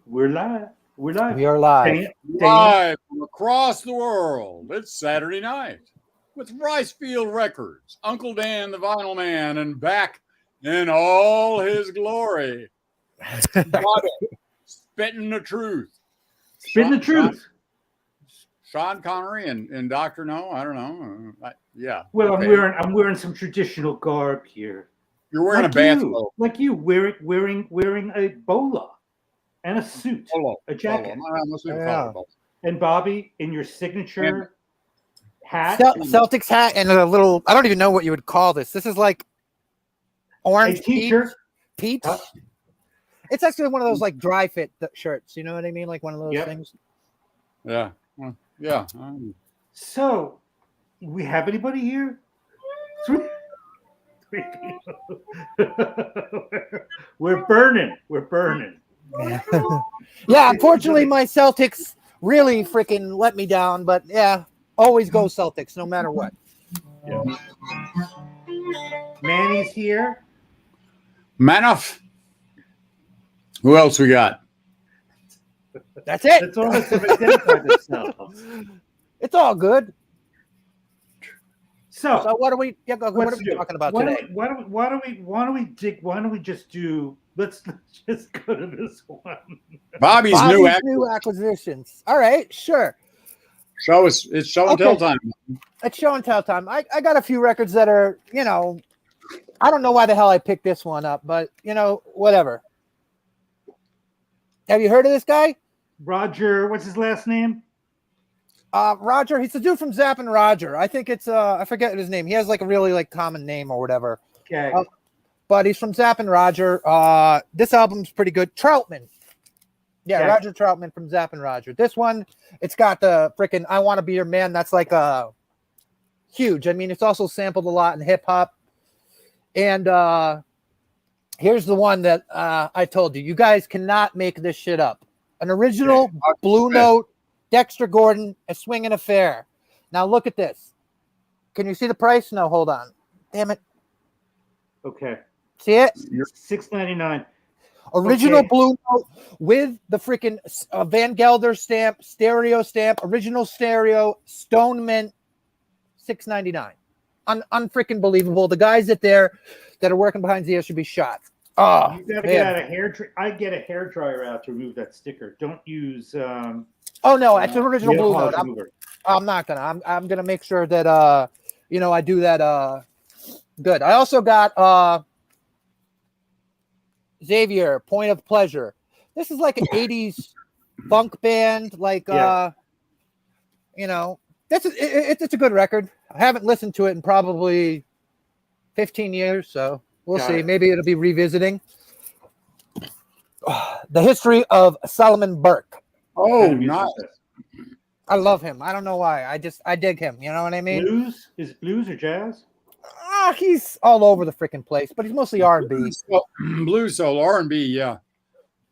We're live. We're live. We are live. Live from across the world. It's Saturday night with Ricefield Records, Uncle Dan the Vinyl Man, and back in all his glory. Spitting the truth. Spitting the truth. Sean Connery and Dr. No, I don't know. Yeah. Well, okay. I'm wearing some traditional garb here. You're wearing like a bathrobe. Like you, wearing a bola and a suit, a jacket. And Bobby, in your signature hat. Celtics hat and a little, I don't even know what you would call this. This is like orange t-shirt. Peach. It's actually one of those like dry fit shirts. You know what I mean? Like one of those things. Yeah. Yeah. So, we have anybody here? Three people. We're burning. Yeah, unfortunately, my Celtics really freaking let me down. But yeah, always go Celtics, no matter what. Yeah. Manny's here. Manoff. Who else we got? That's it. That's all that's identified themselves. It's all good. So what are we? Yeah, what are we talking about today? Why don't we just do? Let's just go to this one. Bobby's new acquisitions. All right, sure. It's show and tell time. It's show and tell time. I got a few records that are, I don't know why the hell I picked this one up, but whatever. Have you heard of this guy? Roger, what's his last name? Roger. He's the dude from Zapp and Roger. I think it's I forget his name. He has like a really like common name or whatever. Okay. But he's from Zapp and Roger. This album's pretty good. Troutman. Yeah, okay. Roger Troutman from Zapp and Roger. This one, it's got the freaking I Want to Be Your Man. That's like huge. I mean, it's also sampled a lot in hip hop. And here's the one that I told you. You guys cannot make this shit up. An original Blue Note, Dexter Gordon, A Swingin' Affair. Now look at this. Can you see the price? No, hold on. Damn it. Okay. See it? $6.99. Original Blue Note with the freaking Van Gelder stamp, stereo stamp, original stereo, Stone Mint, $6.99. Unfreaking believable. The guys that are working behind the ears should be shot. Oh, you gotta get out a hair. I get a hair dryer out to remove that sticker. Don't use. Oh no, it's an original Blue Note. I'm not gonna. I'm gonna make sure that I do that. Good. I also got Xavier, Point of Pleasure. This is like an 80s funk band. Like it's a good record. I haven't listened to it in probably 15 years, so we'll see. Maybe it'll be revisiting. The History of Solomon Burke. Oh, nice. I love him. I don't know why. I dig him. You know what I mean? Blues? Is it blues or jazz? He's all over the freaking place, but he's mostly R&B. Blues soul, R&B, yeah.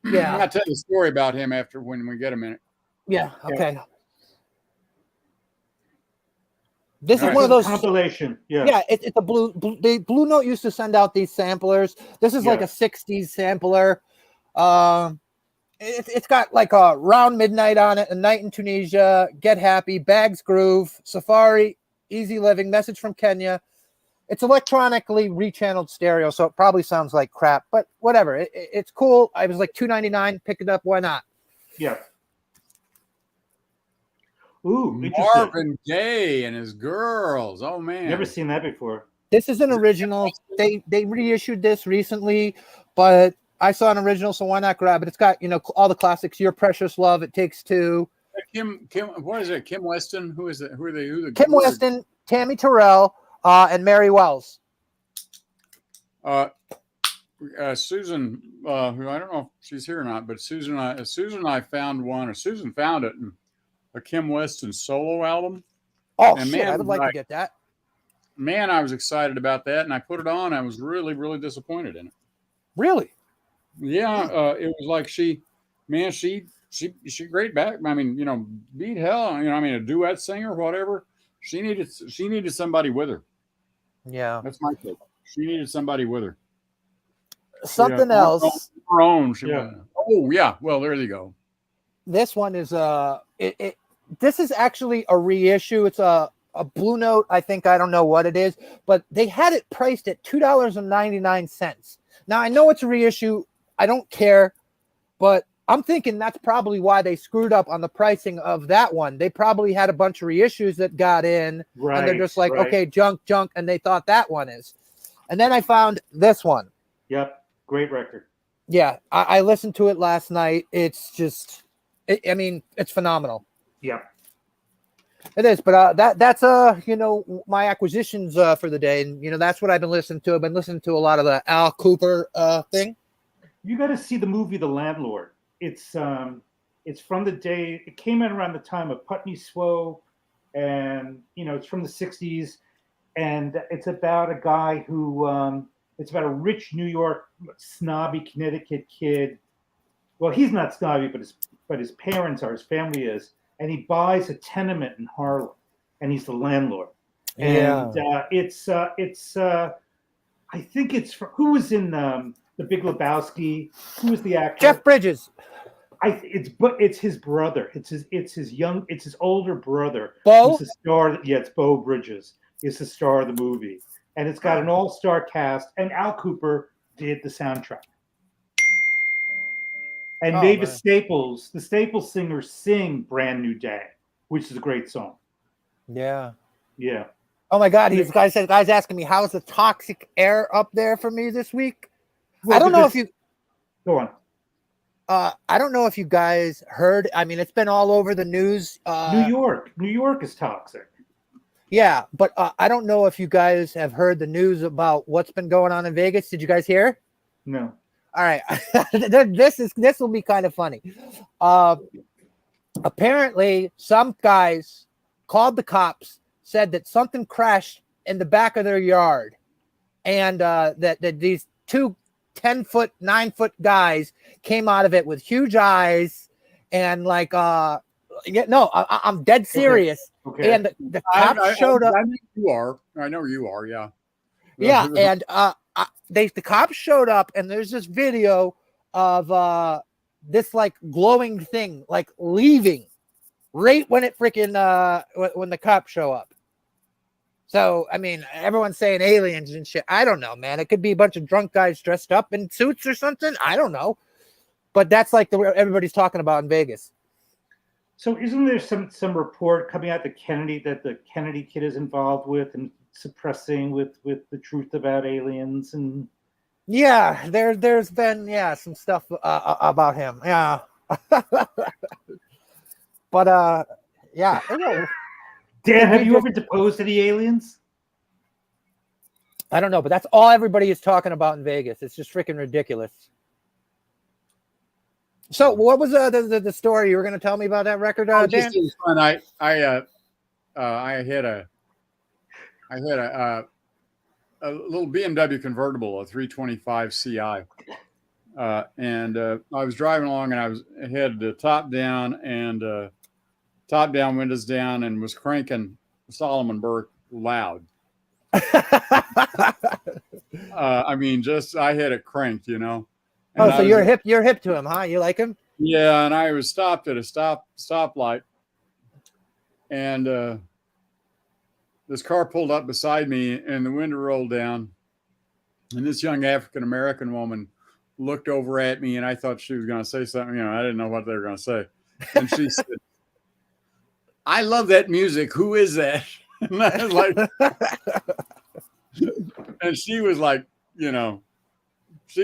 Yeah. I'll tell you a story about him when we get a minute. Yeah, okay. This is one of those compilation. Yeah, it's a Blue Note used to send out these samplers. This is like a 60s sampler. It's got like a Round Midnight on it, A Night in Tunisia, Get Happy, Bags Groove, Safari, Easy Living, Message from Kenya. It's electronically rechanneled stereo, so it probably sounds like crap, but whatever. It's cool. I was like $2.99. Pick it up. Why not? Yeah. Ooh, Marvin Gaye and his girls. Oh man, never seen that before. This is an original. They reissued this recently, but I saw an original, so why not grab it? It's got all the classics. Your Precious Love, It Takes Two. Kim, what is it? Kim Weston. Who is it? Who are they? Kim Weston, Tammy Terrell, and Mary Wells. Susan, who I don't know if she's here or not, but Susan and I found one, or Susan found it. A Kim Weston solo album. Oh, and shit, I would like to get that. Man, I was excited about that, and I put it on. I was really, really disappointed in it. Really? Yeah, it was like she great back. I mean, beat hell. A duet singer, whatever. She needed somebody with her. Yeah, that's my take. She needed somebody with her. Something else. Her own. She went. Oh yeah, well there you go. This one is this is actually a reissue. It's a Blue Note. I don't know what it is, but they had it priced at $2.99. Now I know it's a reissue. I don't care, but I'm thinking that's probably why they screwed up on the pricing of that one. They probably had a bunch of reissues that got in, and they're just like, okay, junk, and they thought that one is. And then I found this one. Yep, great record. Yeah, I listened to it last night. It's just, it's phenomenal. Yeah, it is. But that's my acquisitions for the day, and that's what I've been listening to. I've been listening to a lot of the Al Kooper thing. You got to see the movie The Landlord. It's from the day it came out around the time of Putney Swope, and it's from the '60s, and it's about a guy who it's about a rich New York snobby Connecticut kid. Well, he's not snobby, but his parents are, his family is, and he buys a tenement in Harlem, and he's the landlord. Yeah. And it's I think it's who was in The Big Lebowski? Who was the actor? Jeff Bridges. It's his brother. It's his older brother. Bo? Who's the star. Yeah, it's Bo Bridges. Is the star of the movie, and it's got an all-star cast. And Al Kooper did the soundtrack. And Mavis Staples, the Staples singers, sing "Brand New Day," which is a great song. Yeah. Yeah. Oh my God! These guys asking me how's the toxic air up there for me this week. Well, I don't know if you go on. I don't know if you guys heard. I mean, it's been all over the news. New York is toxic. Yeah, but I don't know if you guys have heard the news about what's been going on in Vegas. Did you guys hear? No. All right, this will be kind of funny. Apparently, some guys called the cops, said that something crashed in the back of their yard, and that these two 10-foot, 9-foot guys came out of it with huge eyes, and like, I'm dead serious. Okay. And the cops showed up. I know you are. I know you are. Yeah. Yeah, and the cops showed up, and there's this video of this like glowing thing like leaving right when it freaking when the cops show up. So I mean, everyone's saying aliens and shit. I don't know, man. It could be a bunch of drunk guys dressed up in suits or something. I don't know, but that's like everybody's talking about in Vegas. So isn't there some report coming out that the Kennedy kid is involved with and suppressing with the truth about aliens? And yeah, there's been some stuff about him. Yeah. But yeah. Dan, have you ever deposed any aliens? I don't know, but that's all everybody is talking about in Vegas. It's just freaking ridiculous. So, what was the story you were going to tell me about that record, Dan? Just it was fun. I had a little BMW convertible, a 325 Ci, and I was driving along, and I had the top down and top down, windows down, and was cranking Solomon Burke loud. I mean, I had it cranked, And so you're hip to him, huh? You like him? Yeah, and I was stopped at a stoplight, and this car pulled up beside me, and the window rolled down, and this young African American woman looked over at me, and I thought she was going to say something. I didn't know what they were going to say, and she said, "I love that music. Who is that?" And I was like, and she was like, she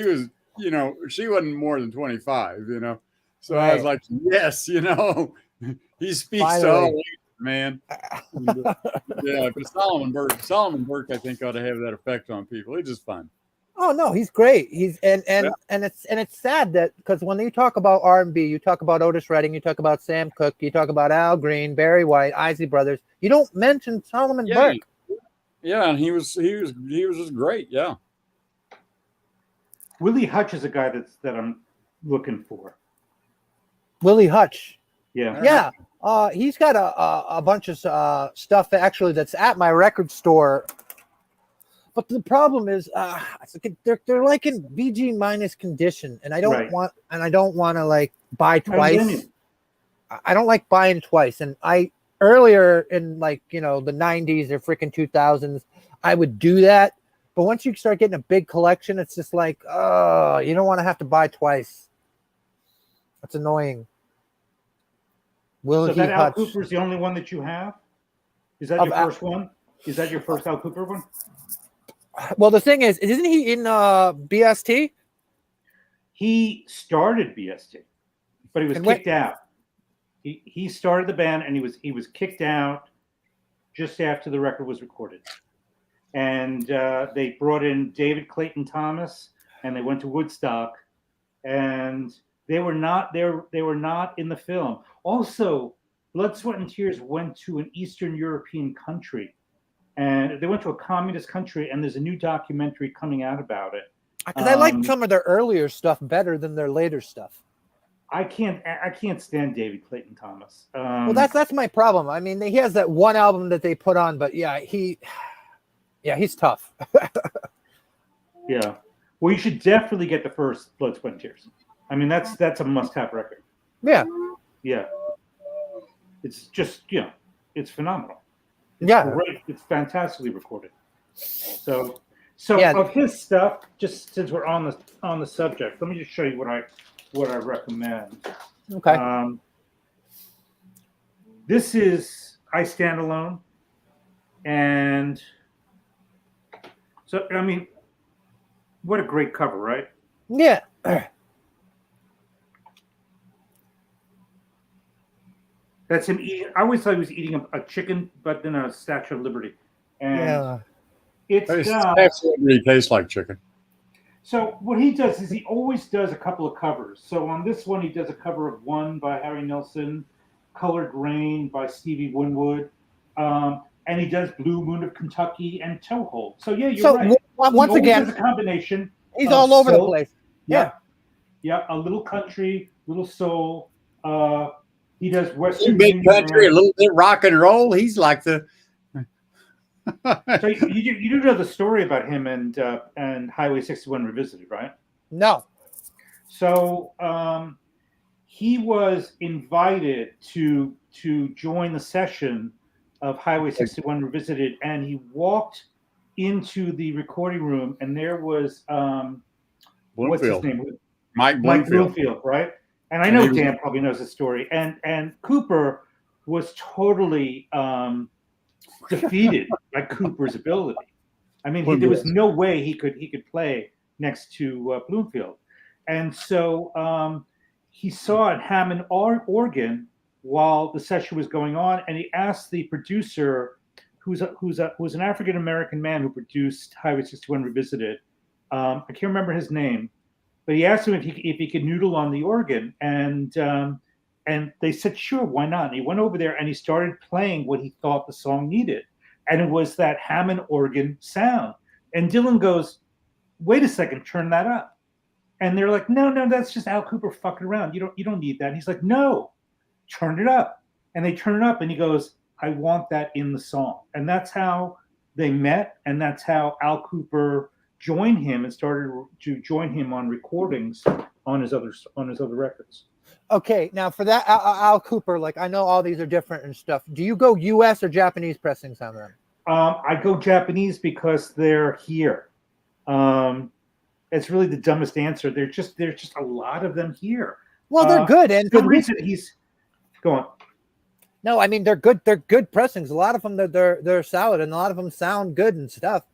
wasn't more than 25, So right. I was like, yes, he speaks Finally. To all ages, man. Yeah, but Solomon Burke, I think ought to have that effect on people. It's just fun. Oh no, he's great. He's and it's sad that because when you talk about R&B, you talk about Otis Redding, you talk about Sam Cooke, you talk about Al Green, Barry White, Isley Brothers. You don't mention Solomon Burke. Yeah, and he was just great. Yeah. Willie Hutch is a guy that I'm looking for. Willie Hutch. Yeah. Yeah. He's got a bunch of stuff actually that's at my record store. But the problem is, they're like in VG minus condition, and I don't want to like buy twice. I don't like buying twice, and earlier in like the 90s or freaking 2000s, I would do that. But once you start getting a big collection, it's just like, oh, you don't want to have to buy twice. That's annoying. So that Al Kooper's the only one that you have? Is that your first one? Is that your first Al Kooper one? Well, the thing is, isn't he in BST? He started BST, but he was kicked out. He started the band, and he was kicked out just after the record was recorded. And they brought in David Clayton Thomas, and they went to Woodstock, and they were not there. They were not in the film. Also, Blood, Sweat, and Tears went to an Eastern European country, and they went to a communist country. And there's a new documentary coming out about it. Because I like some of their earlier stuff better than their later stuff. I can't stand David Clayton Thomas. Well, that's my problem. I mean, he has that one album that they put on, but he's tough. Yeah. Well, you should definitely get the first Blood, Sweat, and Tears. I mean, that's a must-have record. Yeah. Yeah. It's just, it's phenomenal. It's great. It's fantastically recorded. So of his stuff, just since we're on the subject, let me just show you what I recommend. Okay. This is I Stand Alone. And so, I mean, what a great cover, right? Yeah. That's him eating. I always thought he was eating a chicken, but then a Statue of Liberty. And it absolutely tastes like chicken. So what he does is he always does a couple of covers. So on this one, he does a cover of One by Harry Nilsson, Colored Rain by Stevie Winwood, and he does Blue Moon of Kentucky and Toehold. So yeah, you're right. Once again, does a combination. He's all over the place. Yeah. A little country, little soul. He does Western big country, a little bit rock and roll. He's like the. So you do know the story about him and Highway 61 Revisited, right? No. So he was invited to join the session of Highway 61 Revisited, and he walked into the recording room, and there was what's his name? Mike Bloomfield, right? And I know Dan probably knows the story. And Kooper was totally defeated by Cooper's ability. I mean, there was no way he could play next to Bloomfield. And so he saw a Hammond organ while the session was going on, and he asked the producer, who's an African American man who produced Highway 61 Revisited. I can't remember his name, but he asked him if he could noodle on the organ, and they said, sure, why not? And he went over there and he started playing what he thought the song needed, and it was that Hammond organ sound. And Dylyn goes, wait a second, turn that up. And they're like, no, that's just Al Kooper fucking around. You don't need that. And he's like, no, turn it up. And they turn it up, and he goes, I want that in the song. And that's how they met, and that's how Al Kooper joined him and started to join him on recordings on his other records. Okay, now for that Al Kooper, like I know all these are different and stuff. Do you go U.S. or Japanese pressings on them? I go Japanese because they're here. It's really the dumbest answer. There's just a lot of them here. Well, they're good, and the reason go on. No, I mean they're good. They're good pressings. A lot of them they're solid, and a lot of them sound good and stuff.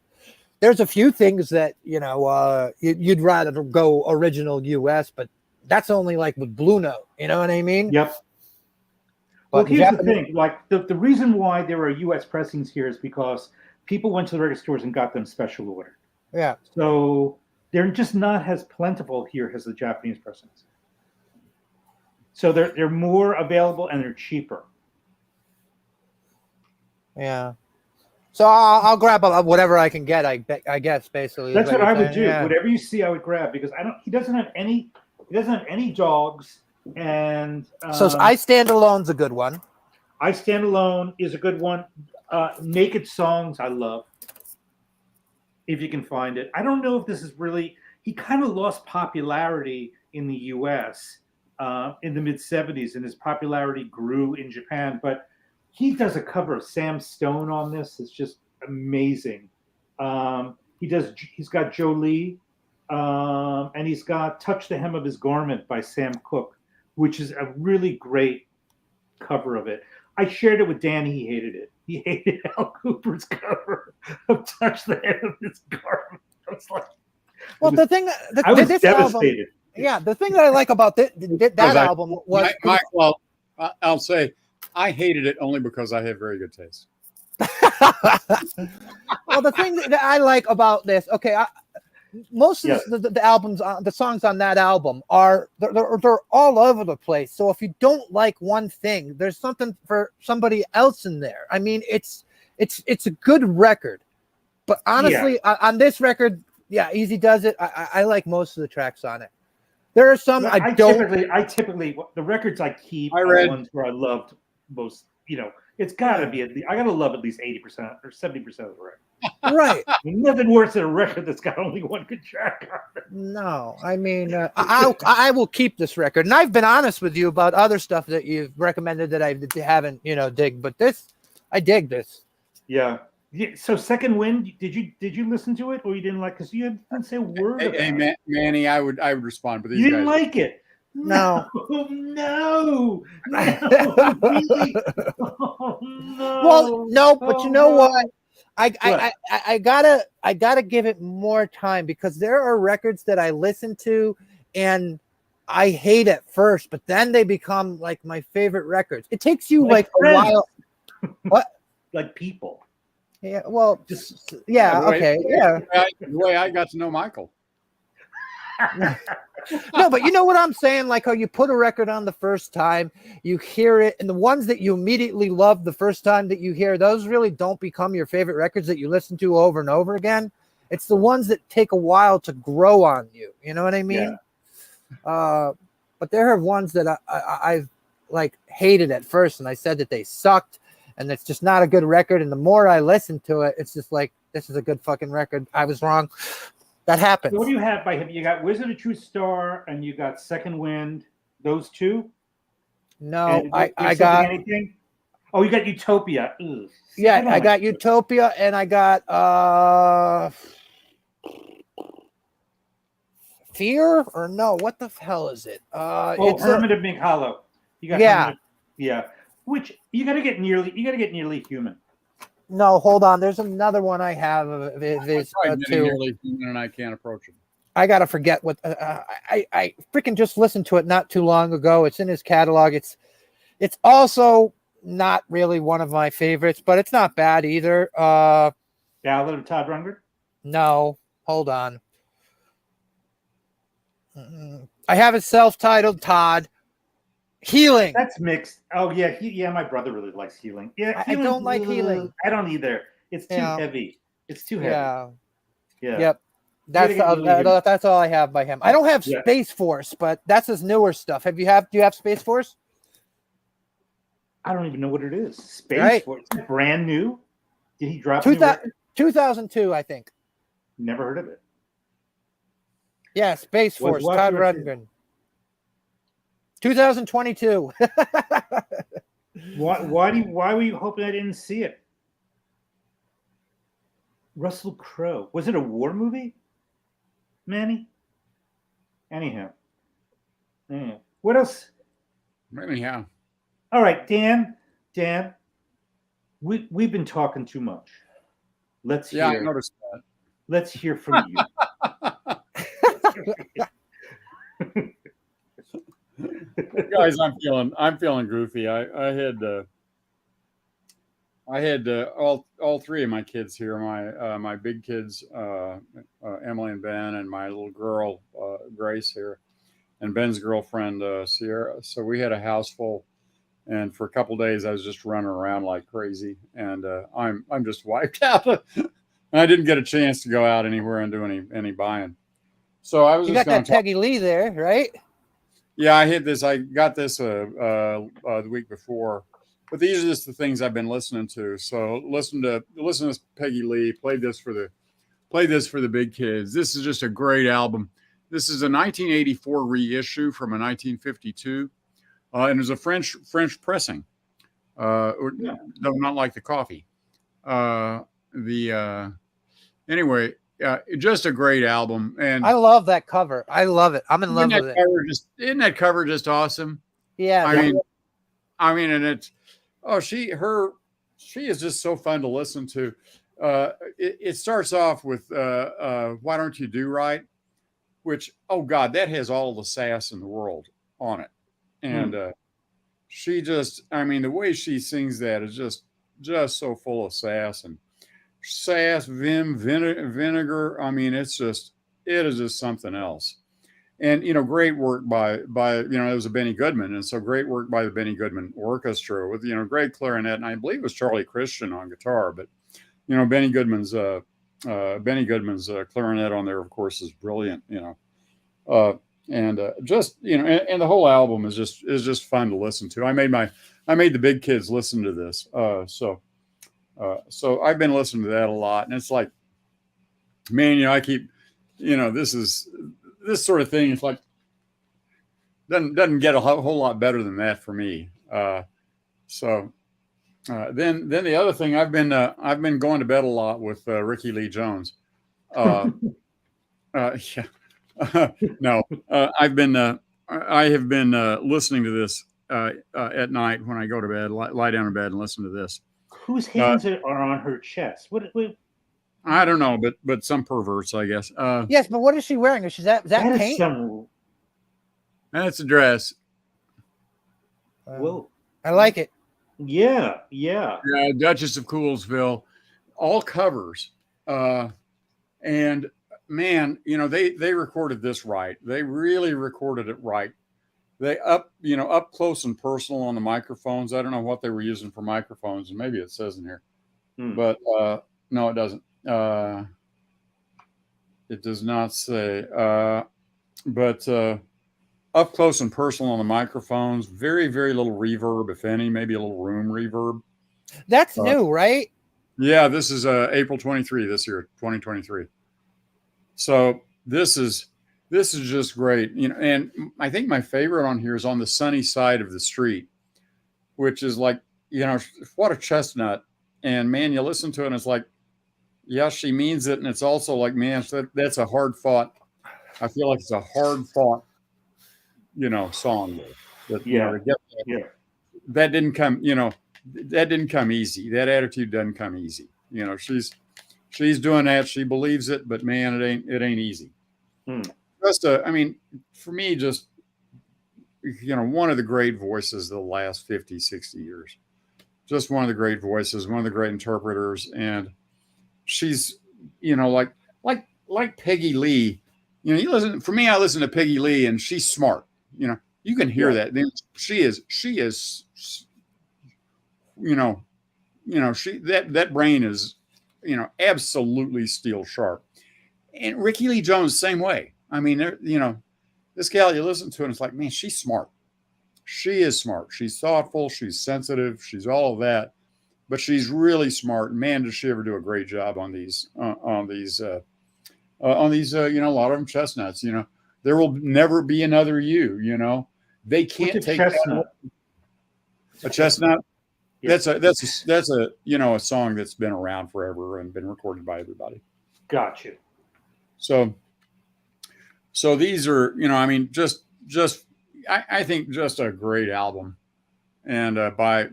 There's a few things that you'd rather go original U.S., but that's only like with Blue Note. You know what I mean? Yep. Well, here's the thing. Like the reason why there are U.S. pressings here is because people went to the record stores and got them special ordered. Yeah. So they're just not as plentiful here as the Japanese pressings. So they're more available and they're cheaper. Yeah. So I'll grab whatever I can get. I guess basically. That's what I would do. Yeah. Whatever you see, I would grab because he doesn't have any dogs. And so I Stand Alone's a good one. I Stand Alone is a good one. Naked Songs I love. if you can find it. I don't know if this is really. He kind of lost popularity in the U.S. In the mid '70s, and his popularity grew in Japan. But he does a cover of Sam Stone on this. It's just amazing. He's got Joe Lee, and he's got "Touch the Hem of His Garment" by Sam Cooke, which is a really great cover of it. I shared it with Dan. He hated it. He hated Al Kooper's cover of "Touch the Hem of His Garment." I was like, well, the thing I was this devastated. Album, the thing that I like about that album was well, I'll say I hated it only because I have very good taste. well, the thing that I like about this, okay, most of the albums, the songs on that album they're all over the place. So if you don't like one thing, there's something for somebody else in there. I mean, it's a good record, but honestly, on this record, Easy Does It. I like most of the tracks on it. There are some I don't. I typically the records I keep are the ones where I loved most. It's got to be I got to love at least 80% or 70% of the record. Right. Nothing worse than a record that's got only one good track on it. No, I mean, I will keep this record, and I've been honest with you about other stuff that you've recommended that I haven't, dig. But I dig this. Yeah. So Second Wind, did you listen to it, or you didn't like? Because you didn't say a word. Hey, Manny, I would respond, but these you didn't guys like it. No. No. Really? Oh, no. Well, no, but you know what? I gotta give it more time, because there are records that I listen to and I hate at first, but then they become like my favorite records. It takes you like a while. What? Like people. Yeah. Well. the way I got to know Michael. No, but you know what I'm saying? Like how you put a record on the first time, you hear it, and the ones that you immediately love the first time that you hear, those really don't become your favorite records that you listen to over and over again. It's the ones that take a while to grow on you. You know what I mean? Yeah. But there are ones that I've like hated at first, and I said that they sucked, and it's just not a good record. And the more I listen to it, it's just like, this is a good fucking record. I was wrong. That happens. What do you have by him? You got Wizard of True Star, and you got Second Wind. Those two? No, I got anything. Oh, you got Utopia. Ugh. Yeah, I got Utopia, and I got Fear, or no? What the hell is it? It's Hermit of Big Hollow. You got yeah. Which you got to get nearly human. No, hold on. There's another one I have of his too. Nearly human, and I can't approach him. I gotta forget what I freaking just listened to it not too long ago. It's in his catalog. It's also not really one of my favorites, but it's not bad either. Ballad of Todd Rundgren? No, hold on. I have it self-titled Todd. Healing. That's mixed. Oh yeah, my brother really likes Healing. Yeah, I don't like Healing. I don't either. It's too heavy. It's too heavy. Yeah. Yep. That's all I have by him. I don't have Space Force, but that's his newer stuff. Do you have Space Force? I don't even know what it is. Space Force. Is it brand new? Did he drop it? 2002, I think. Never heard of it. Yeah, Space Force, Todd Rundgren. 2022. Why were you hoping I didn't see it? Russell Crowe. Was it a war movie? Manny? Anyhow. What else? Anyhow. All right, Dan. We've been talking too much. Let's hear. Yeah, I noticed that. Let's hear from you. Guys, I'm feeling goofy. I had all three of my kids here. My big kids, Emily and Ben, and my little girl Grace here, and Ben's girlfriend Sierra. So we had a house full, and for a couple of days I was just running around like crazy, and I'm just wiped out. I didn't get a chance to go out anywhere and do any buying. So I was. You got that Peggy Lee there, right? Yeah, I got this the week before, but these are just the things I've been listening to. So listen to Peggy Lee. Played this for the play this for the big kids. This is just a great album. This is a 1984 reissue from a 1952, and it's a French pressing. Though not like the coffee. Anyway, just a great album, and I love that cover. I love it. I'm in love with it. Isn't that cover just awesome? Yeah. I mean, and it's she is just so fun to listen to. It starts off with "Why Don't You Do Right," which, oh God, that has all the sass in the world on it, and she just, I mean, the way she sings that is just so full of sass, vim, vinegar. I mean, it is just something else. And, great work by it was a Benny Goodman. And so great work by the Benny Goodman Orchestra with, great clarinet. And I believe it was Charlie Christian on guitar, but, Benny Goodman's clarinet on there, of course, is brilliant, and the whole album is just fun to listen to. I made the big kids listen to this. So I've been listening to that a lot, and it's like, man, I keep, this sort of thing is like, doesn't get a whole lot better than that for me. Then the other thing, I've been going to bed a lot with Rickie Lee Jones. Yeah. No, I have been listening to this at night when I go to bed, lie down in bed and listen to this. Whose hands are on her chest? What? I don't know, but some perverts, I guess. Yes, but what is she wearing? Is that paint? That's a dress. Whoa. I like it. Yeah. Duchess of Coolsville, all covers. And man, they recorded this right. They really recorded it right. They up close and personal on the microphones. I don't know what they were using for microphones, and maybe it says in here, but no, it doesn't. It does not say. But up close and personal on the microphones. Very, very little reverb, if any. Maybe a little room reverb. That's new, right? Yeah, this is April 23 this year, 2023. So this is just great, and I think my favorite on here is "On the Sunny Side of the Street," which is like, what a chestnut. And man, you listen to it and it's like, yeah, she means it. And it's also like, man, that's a hard fought. I feel like it's a hard fought, song. That, that didn't come, that didn't come easy. That attitude doesn't come easy. She's doing that. She believes it, but man, it ain't easy. For me, just, one of the great voices of the last 50, 60 years. Just one of the great voices, one of the great interpreters. And she's, like Peggy Lee, I listen to Peggy Lee, and she's smart. You can hear that. She is, that brain is, absolutely steel sharp. And Rickie Lee Jones, same way. I mean, this gal you listen to, and it's like, man, she's smart. She is smart. She's thoughtful. She's sensitive. She's all of that, but she's really smart. Man, does she ever do a great job on these, a lot of them chestnuts. There will never be another you. They can't take chestnut? A chestnut. Yeah. That's a song that's been around forever and been recorded by everybody. Got you. So these are, I think just a great album, and by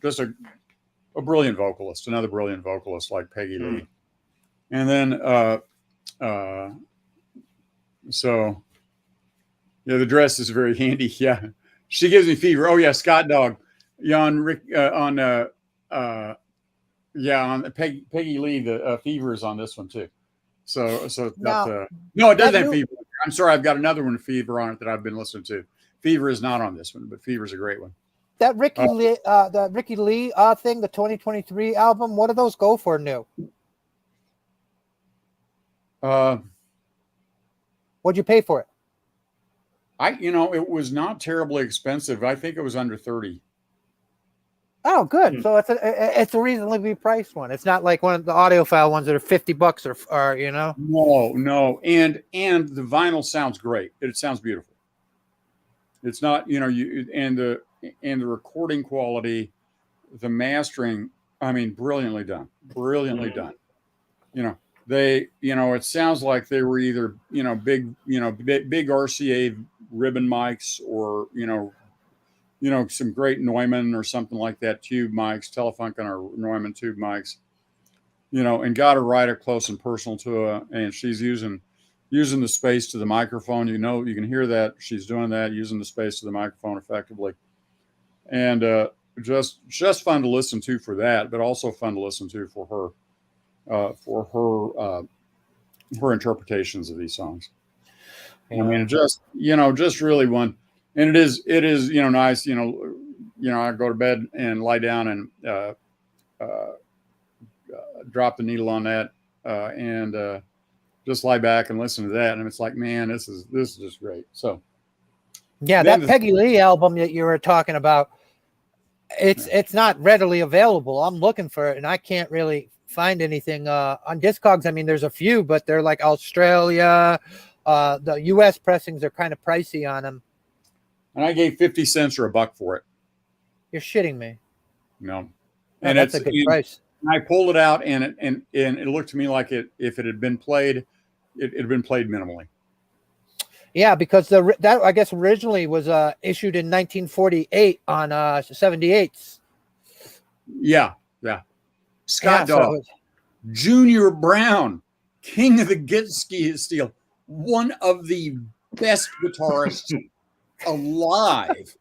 just a brilliant vocalist, another brilliant vocalist like Peggy Lee. And then, the dress is very handy. Yeah. She gives me fever. Oh yeah. Scott Dog. Yeah. On Peggy Lee, the fever is on this one too. So no, it doesn't have fever. I'm sorry, I've got another one, Fever, on it that I've been listening to. Fever is not on this one, but Fever is a great one. That Rickie Lee thing, the 2023 album, what do those go for new? What'd you pay for it? It was not terribly expensive. I think it was under 30. Oh, good. So it's a reasonably priced one. It's not like one of the audiophile ones that are $50 or you know. No, and the vinyl sounds great. It sounds beautiful. It's not, and the recording quality, the mastering, I mean, brilliantly done. It sounds like they were either, big RCA ribbon mics or, some great Neumann or something like that, tube mics, Telefunken or Neumann tube mics, and got her right up close and personal to her. And she's using the space to the microphone. You can hear that she's doing that, using the space to the microphone effectively. And just fun to listen to for that, but also fun to listen to for her interpretations of these songs. Yeah. I mean, just really one. And it is, nice, I go to bed and lie down and drop the needle on that and just lie back and listen to that. And it's like, man, this is just great. So. Yeah, that Peggy Lee album that you were talking about, it's not readily available. I'm looking for it, and I can't really find anything on Discogs. I mean, there's a few, but they're like Australia. The U.S. pressings are kind of pricey on them. And I gave 50 cents or $1 for it. You're shitting me. No. And that's a good price. And I pulled it out, and it looked to me like if it had been played, it had been played minimally. Yeah, because that I guess originally was issued in 1948 on 78s. Yeah. Scott Dawg, Junior Brown, king of the Get Steel, one of the best guitarists alive.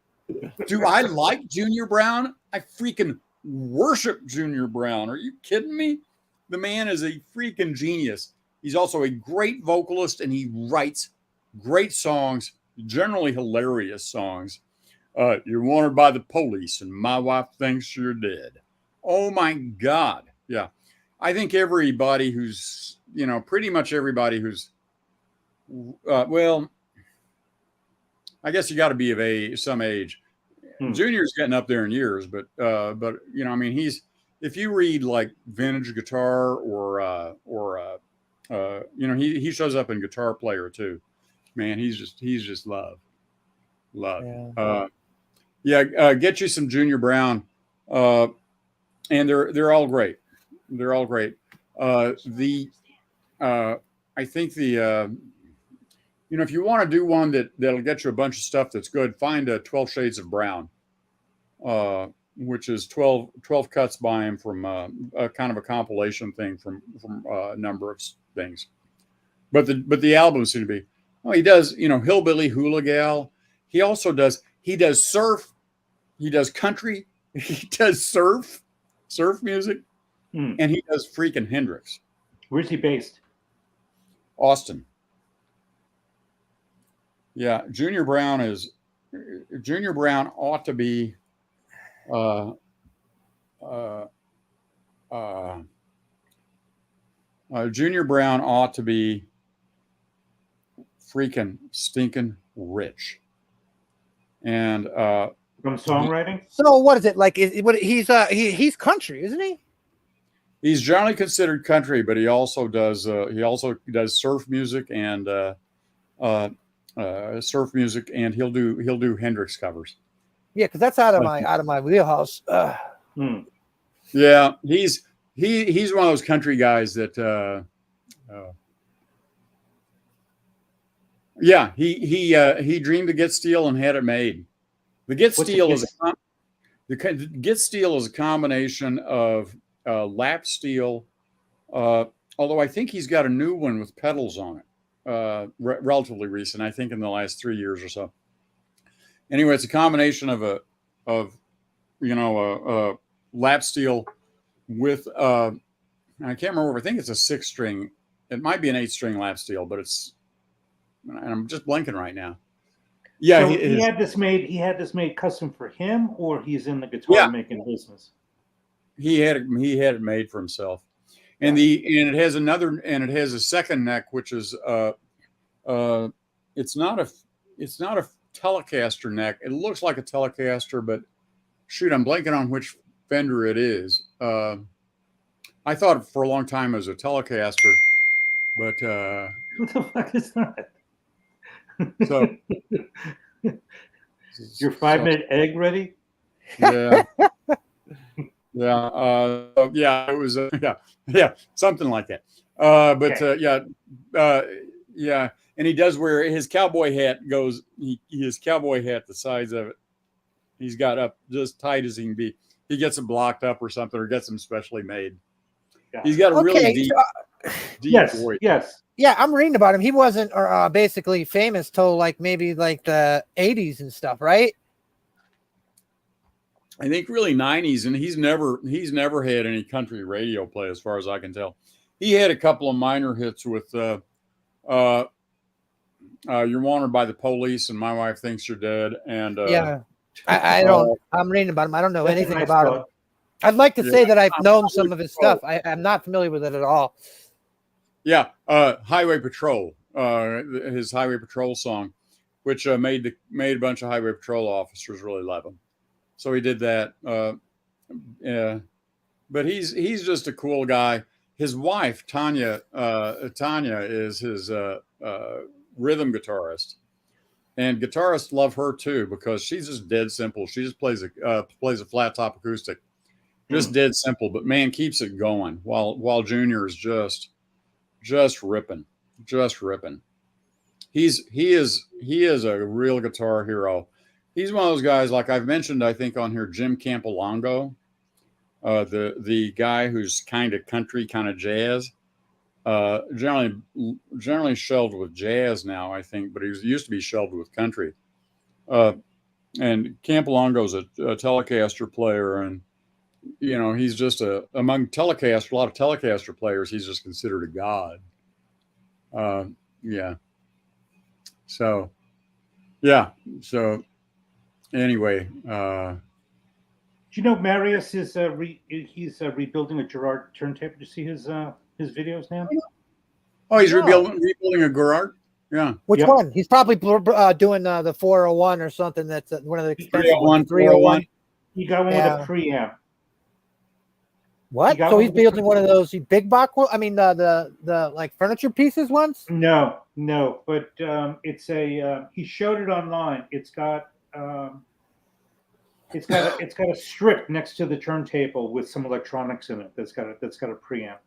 Do I like Junior Brown? I freaking worship Junior Brown. Are you kidding me? The man is a freaking genius. He's also a great vocalist, and he writes great songs, generally hilarious songs. You're wanted by the police, and my wife thinks you're dead. Oh my God. Yeah. I think everybody who's, pretty much everybody who's, well, I guess you got to be of some age. Junior's getting up there in years, but I mean, if you read like vintage guitar or he shows up in Guitar Player too. Man, he's just love. Yeah. Get you some Junior Brown, and they're all great. They're all great. I think if you want to do one that'll get you a bunch of stuff that's good, find 12 Shades of Brown, which is 12 cuts by him from a kind of a compilation thing from a number of things. But the albums seem to be. Oh, he does, Hillbilly Hula Gal. He also does surf. He does country. He does surf music. And he does freaking Hendrix. Where's he based? Austin. Yeah, Junior Brown ought to be Junior Brown ought to be freaking stinking rich. And from songwriting. So what is it like? He's country, isn't he? He's generally considered country, but he also does surf music and he'll do Hendrix covers. Yeah, because that's out of my wheelhouse. Yeah, he's one of those country guys that. Yeah, he dreamed to Get Steel and had it made. The Get Steel is a combination of lap steel, although I think he's got a new one with pedals on it, relatively recent. I think in the last 3 years or so. Anyway, it's a combination of a lap steel with I can't remember. I think it's a 6-string. It might be an 8-string lap steel, but it's. And I'm just blanking right now. Yeah, so he had this made. He had this made custom for him, or he's in the guitar making business. He had it made for himself, and it has a second neck, which is it's not a Telecaster neck. It looks like a Telecaster, but shoot, I'm blanking on which Fender it is. I thought for a long time it was a Telecaster, but What the fuck is that? so Your 5-minute egg ready? yeah, yeah, it was yeah, something like that. But Okay. yeah, and he does wear his cowboy hat. His cowboy hat, the size of it, he's got up just tight as he can be. He gets them blocked up or something, or gets them specially made. He's got a really Okay. deep Yes, voice. yes. Yeah, I'm reading about him. He wasn't basically famous till like maybe like the 80s and stuff, right? I think really 90s, and he's never had any country radio play as far as I can tell. He had a couple of minor hits with You're Wanted by the Police and My Wife Thinks You're Dead, and Yeah. I don't. I'm reading about him. I don't know That's a anything nice about him. thought. I'd like to Yeah. say that I've known some of his stuff. I'm not familiar with it at all. Yeah, Highway Patrol, his Highway Patrol song, which made a bunch of Highway Patrol officers really love him. So he did that. Yeah, but he's just a cool guy. His wife Tanya is his rhythm guitarist, and guitarists love her too because she's just dead simple. She just plays a flat top acoustic, just dead simple. But man, keeps it going while Junior is just ripping. He is a real guitar hero. He's one of those guys, like I've mentioned, I think on here, Jim Campolongo, the guy who's kind of country, kind of jazz, generally shelved with jazz now, I think, but he used to be shelved with country. And Campolongo's a Telecaster player, and he's just among a lot of Telecaster players, he's just considered a god. Yeah. So, yeah. So, anyway, Do you know Mariusz is he's rebuilding a Gerard turntable? Do you see his videos now? oh, he's rebuilding a Gerard. Yeah. Which Yep. one? He's probably doing the 401 or something. That's one of the expensive ones. 301. He got one with a preamp. What? So he's building one of those big box. I mean, the like furniture pieces ones. No, but it's a. He showed it online. It's got a strip next to the turntable with some electronics in it. That's got a preamp.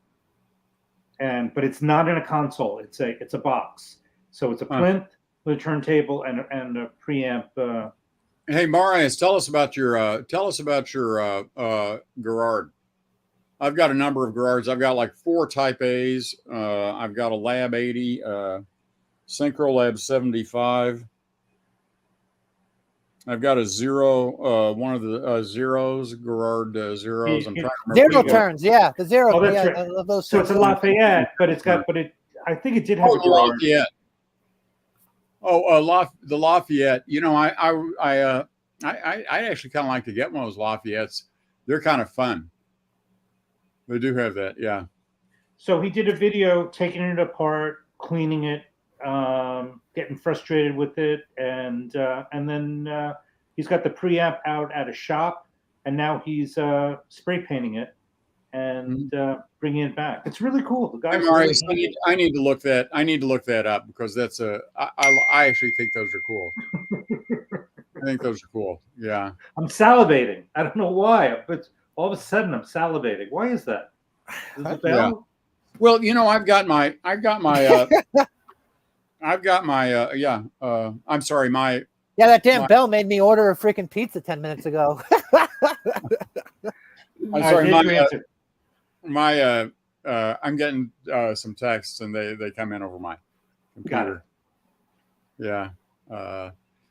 But it's not in a console. It's a box. So it's a plinth with a turntable and a preamp. Hey, Mariusz, tell us about your Gerard. I've got a number of Gerards. I've got like 4 Type A's. I've got a Lab 80, Synchro Lab 75. I've got a Zero, one of the Zeros, Gerard Zeros. I'm trying to remember. Zero turns, yeah, the Zero. Oh, that's yeah, right. I love those. So it's a Lafayette, but I think it did have a Gerard. Lafayette. The Lafayette. I actually kind of like to get one of those Lafayettes. They're kind of fun. They do have that, yeah. So he did a video taking it apart, cleaning it, getting frustrated with it, and then he's got the preamp out at a shop, and now he's spray painting it and bringing it back. It's really cool. The guys. I need to look that up because that's I actually think those are cool. I think those are cool. Yeah. I'm salivating. I don't know why, but all of a sudden I'm salivating. Why is that? Is it Yeah. Well, I've got my I'm sorry, that damn bell made me order a freaking pizza 10 minutes ago. I'm sorry, I'm getting some texts and they come in over my computer. Yeah.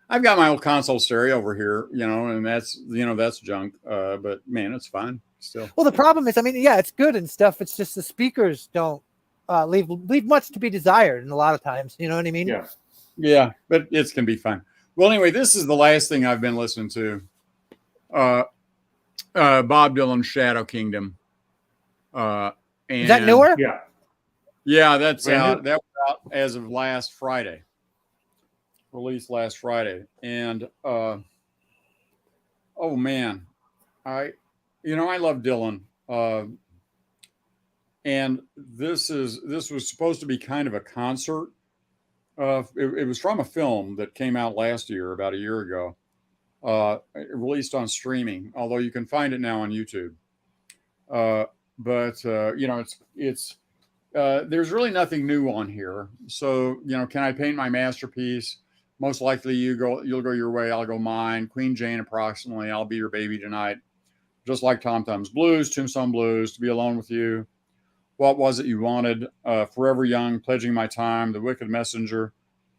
I've got my old console stereo over here, and that's junk. But man, it's fine still. Well, the problem is, it's good and stuff. It's just the speakers don't leave much to be desired, and a lot of times, you know what I mean? Yeah. Yeah, but it can be fun. Well, anyway, this is the last thing I've been listening to. Bob Dylan's Shadow Kingdom. Is that newer? Yeah. Yeah, that's out. That was out as of last Friday. Released last Friday, and oh man, I love Dylyn. And this was supposed to be kind of a concert. It was from a film that came out last year, about a year ago, released on streaming, although you can find it now on YouTube. But it's there's really nothing new on here. So, can I paint my masterpiece? Most likely you'll go your way, I'll go mine. Queen Jane, approximately. I'll be your baby tonight. Just like Tom Thumb's Blues, Tombstone Blues, To Be Alone with You. What Was It You Wanted? Forever Young, Pledging My Time, The Wicked Messenger,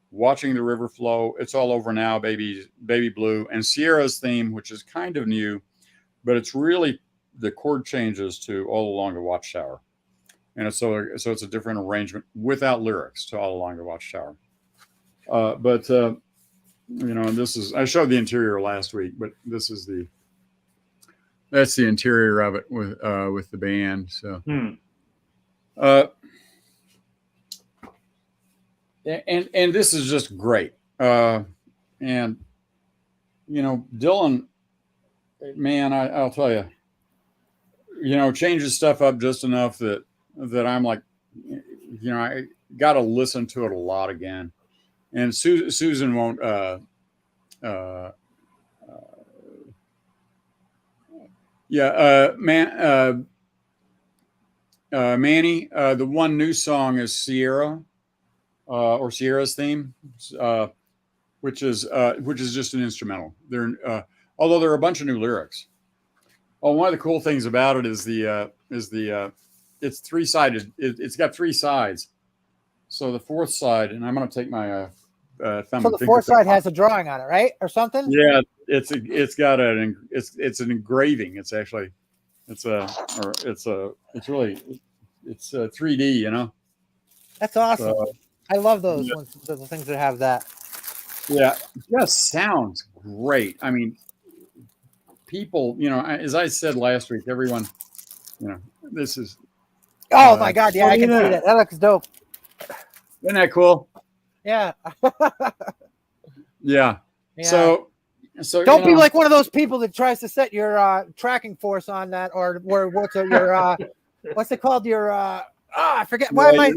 Watching the River Flow, It's All Over Now, Baby Blue, and Sierra's theme, which is kind of new, but it's really the chord changes to All Along the Watchtower. And so it's a different arrangement without lyrics to All Along the Watchtower. This is, I showed the interior last week, but that's the interior of it with the band. So. And this is just great. And Dylyn, man, I'll tell you, changes stuff up just enough that I'm like, I got to listen to it a lot again. And Susan won't, Manny, the one new song is Sierra, or Sierra's theme, which is just an instrumental. Although there are a bunch of new lyrics. Oh, one of the cool things about it is it's three-sided. It's got three sides. So the fourth side, and I'm going to take my thumb. So the fourth side has a drawing on it, right, or something? Yeah, it's an engraving. It's actually it's 3D. That's awesome. So, I love those ones, the things that have that. Yeah, just sounds great. I mean, people, as I said last week, everyone, this is. Oh my God! Yeah, I can see that. That looks dope. Isn't that cool? Yeah. Yeah. So don't be like one of those people that tries to set your tracking force on that, or what's it called? Your I forget. Why am I?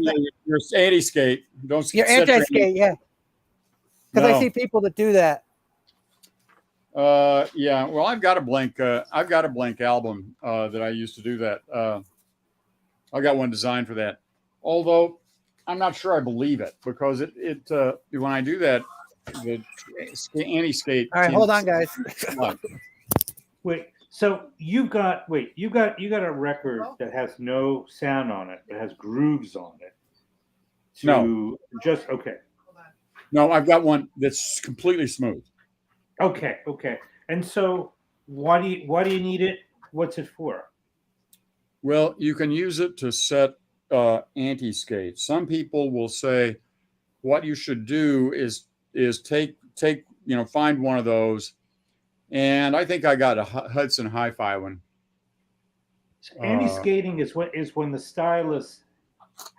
Your anti-skate. Don't. Your anti-skate. Yeah. Because I see people that do that. Yeah. Well, I've got a blank album that I used to do that. I got one designed for that. Although I'm not sure I believe it, because when I do that, the anti-skate. All right, hold on, guys. Wait. So you got a record that has no sound on it, but has grooves on it. Okay. No, I've got one that's completely smooth. Okay. And so why do you need it? What's it for? Well, you can use it to set anti-skate. Some people will say what you should do is take find one of those. And I think I got a Hudson Hi-Fi one. Anti-skating is when the stylus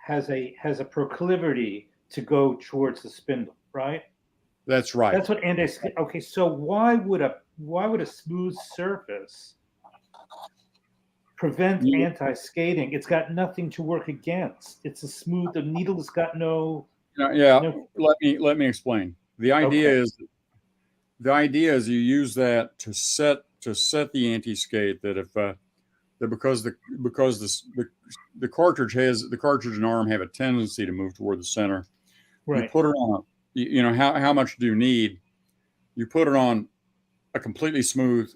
has a proclivity to go towards the spindle, right? That's right. That's what anti-skating. Okay, so why would a smooth surface prevent anti-skating? It's got nothing to work against. It's a smooth. The needle has got no. No. Let me explain. The idea is you use that to set the anti-skate, that if because the cartridge and arm have a tendency to move toward the center. Right. You put it on how much do you need? You put it on a completely smooth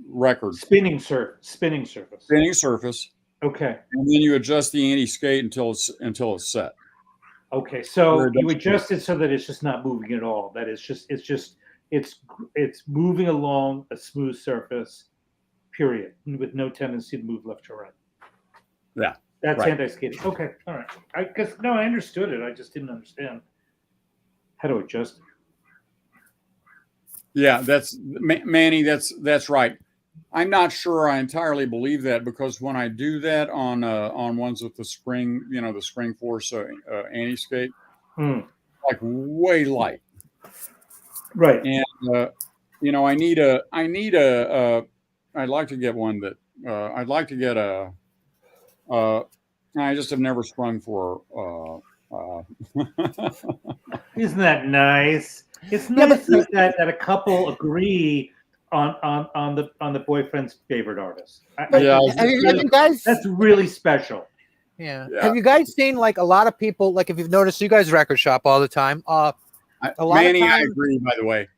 record. Spinning surface. Okay. And then you adjust the anti-skate until it's set. Okay, so you adjust it so that it's just not moving at all. That it's moving along a smooth surface, period, with no tendency to move left to right. Yeah, that's right. Anti-skating. Okay, all right. I understood it. I just didn't understand how to adjust it. Yeah, that's Manny. That's right. I'm not sure I entirely believe that, because when I do that on ones with the spring, the spring force anti-skate, like way light. Right. And I need a I'd like to get one that I'd like to get a. I just have never sprung for. Isn't that nice? It's Yeah, nice but that a couple agree on the boyfriend's favorite artist. Yeah, have you guys? That's really special. Yeah. Yeah. Have you guys seen like a lot of people? Like, if you've noticed, you guys record shop all the time. A lot Manny, of time, I agree. By the way,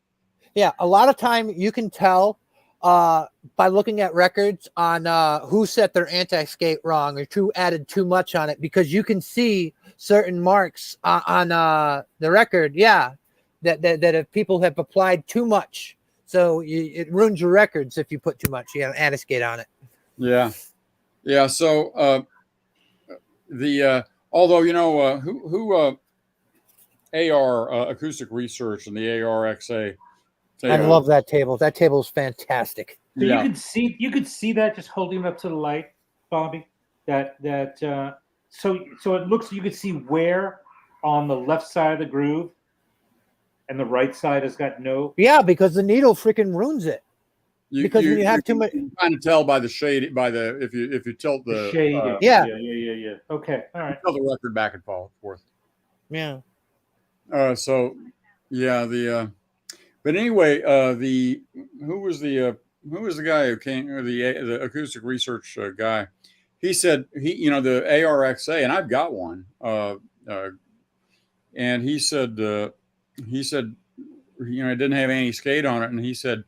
yeah, a lot of time you can tell by looking at records on who set their anti-skate wrong or who added too much on it, because you can see certain marks on the record. Yeah, that if people have applied too much, so it ruins your records if you put too much. You have anti-skate on it. yeah, yeah. So although who AR Acoustic Research and the ARXA. I love that table. That table is fantastic. So Yeah. you could see that just holding it up to the light, Bobby. So it looks, you could see where on the left side of the groove, and the right side has got no. Yeah, because the needle freaking ruins it. Because when you have too much, you can kind of tell by the shade, if you tilt the shade. yeah. Okay, all right. tilt the record back and forth. Yeah. So yeah, but anyway, who was the guy who came, or the acoustic research guy? He said the ARXA, and I've got one. And he said it didn't have any skate on it, and he said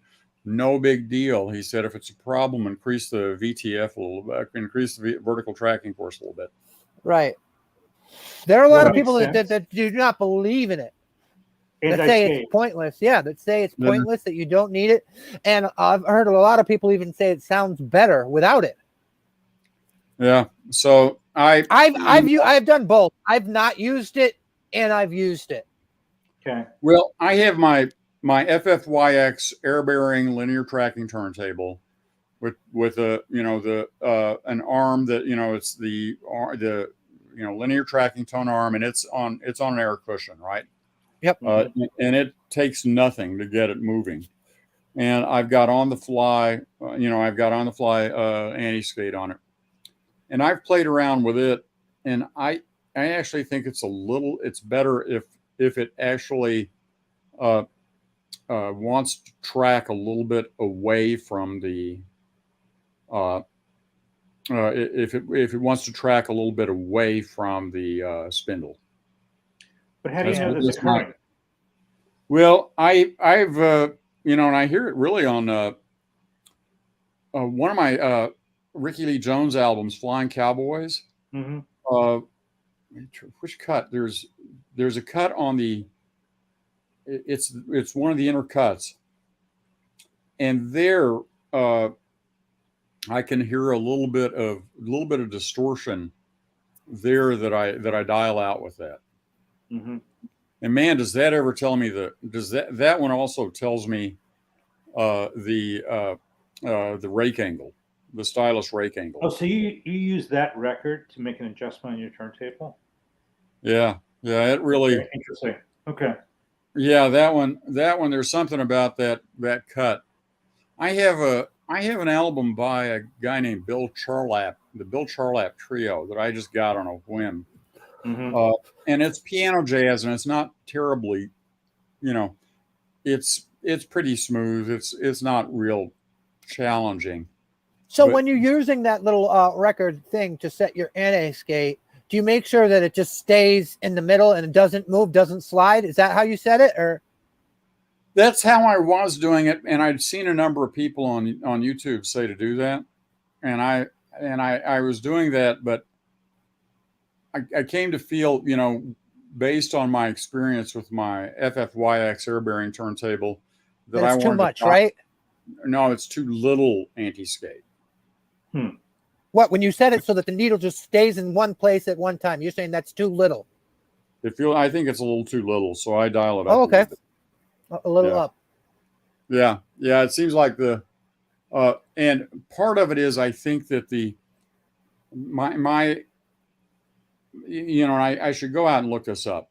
no big deal. He said if it's a problem, increase the VTF a little bit, increase the vertical tracking force a little bit. Right. There are a lot of Makes people sense. that do not believe in it. That say Anti-skate. it's pointless. Yeah, that say it's pointless, that you don't need it. And I've heard a lot of people even say it sounds better without it. Yeah. So I've done both. I've not used it and I've used it. Okay. Well, I have my FFYX air bearing linear tracking turntable with a an arm that it's the linear tracking tone arm, and it's on an air cushion, right? Yep. And it takes nothing to get it moving. And I've got on the fly anti-skate on it, and I've played around with it, and I actually think it's better if it actually wants to track a little bit away from the if it wants to track a little bit away from the spindle. But how do you know That's this occurring? Well, I've and I hear it really on one of my Rickie Lee Jones albums, Flying Cowboys. Mm-hmm. Which cut? There's a cut on the. It's one of the inner cuts, and there I can hear a little bit of distortion there that I dial out with that. Mm-hmm. And man, does that ever tell me that one also tells me the rake angle, the stylus rake angle. Oh, so you use that record to make an adjustment on your turntable? Yeah, it really Okay, interesting. Okay. Yeah, that one. There's something about that cut. I have an album by a guy named Bill Charlap, the Bill Charlap Trio, that I just got on a whim. Mm-hmm. And it's piano jazz, and it's not terribly, it's pretty smooth. It's not real challenging. So when you're using that little record thing to set your anti-skate, do you make sure that it just stays in the middle and it doesn't move, doesn't slide? Is that how you set it, or? That's how I was doing it, and I'd seen a number of people on YouTube say to do that, and I was doing that, but I came to feel, based on my experience with my FFYX air bearing turntable, that That's too much, right? No, it's too little anti-skate. What, when you set it so that the needle just stays in one place at one time, you're saying that's too little? I think it's a little too little, so I dial it up. Oh, okay. A little up. Yeah. It seems like and part of it is, I think that I should go out and look this up,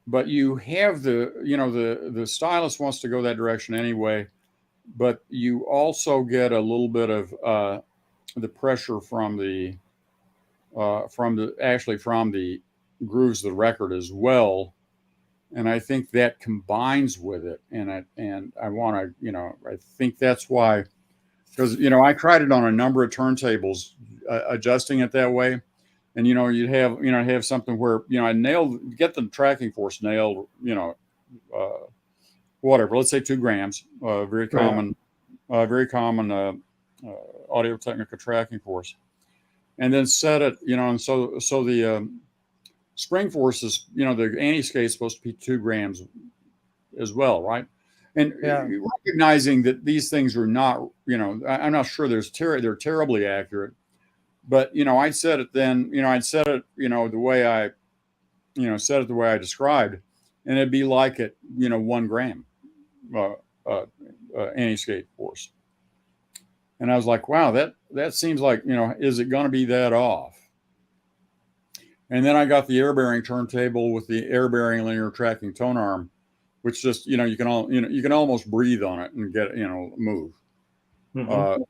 but you have the stylus wants to go that direction anyway. but you also get a little bit of the pressure from the grooves of the record as well, and I think that combines with it. And I want to, I think that's why, because I tried it on a number of turntables, adjusting it that way, and you'd have something where I get the tracking force nailed, whatever. Let's say 2 grams, very common Audio Technica tracking force, and then set it, and so the spring force is, the anti-skate is supposed to be 2 grams as well, right? And recognizing that these things are not, I'm not sure they're terribly accurate, but I'd set it then, I'd set it, the way I, set it the way I described, and it'd be like at 1 gram anti-skate force. And I was like, wow, that seems like, is it going to be that off? And then I got the air-bearing turntable with the air-bearing linear tracking tone arm, which just, you can almost breathe on it and get, move. Mm-hmm.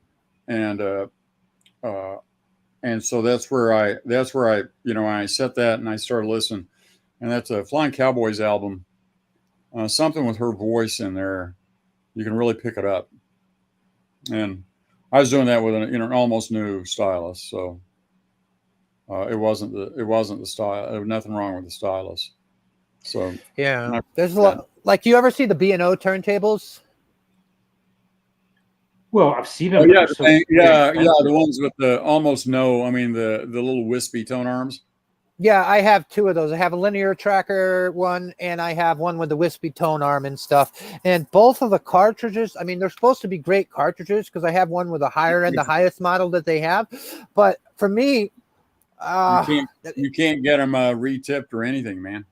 And so that's where I, I set that and I started listening. And that's a Flying Cowboys album. Something with her voice in there, you can really pick it up. And I was doing that with an almost new stylus, so it wasn't the style. There was nothing wrong with the stylus. So yeah, there's a lot. Like, you ever see the B&O turntables? Well, I've seen them. Oh, yeah, the ones with the almost no. I mean, the little wispy tone arms. Yeah, I have 2 of those. I have a linear tracker one, and I have one with the wispy tone arm and stuff. And both of the cartridges, I mean, they're supposed to be great cartridges because I have one with a higher end, the highest model that they have. But for me, you can't get them retipped or anything, man.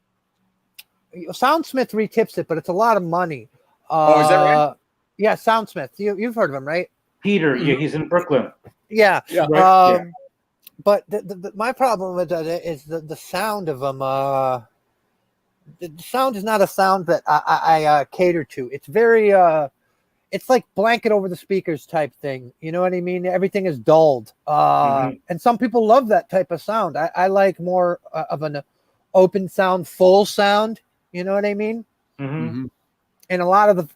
Soundsmith retips it, but it's a lot of money. Is that right? Yeah, Soundsmith. You've heard of him, right? Peter, yeah, he's in Brooklyn. Yeah. Right? But my problem with that is the sound of them. The sound is not a sound that I cater to. It's very it's like blanket over the speakers type thing. You know what I mean? Everything is dulled. And some people love that type of sound. I like more of an open sound, full sound. You know what I mean? Mm-hmm. And a lot of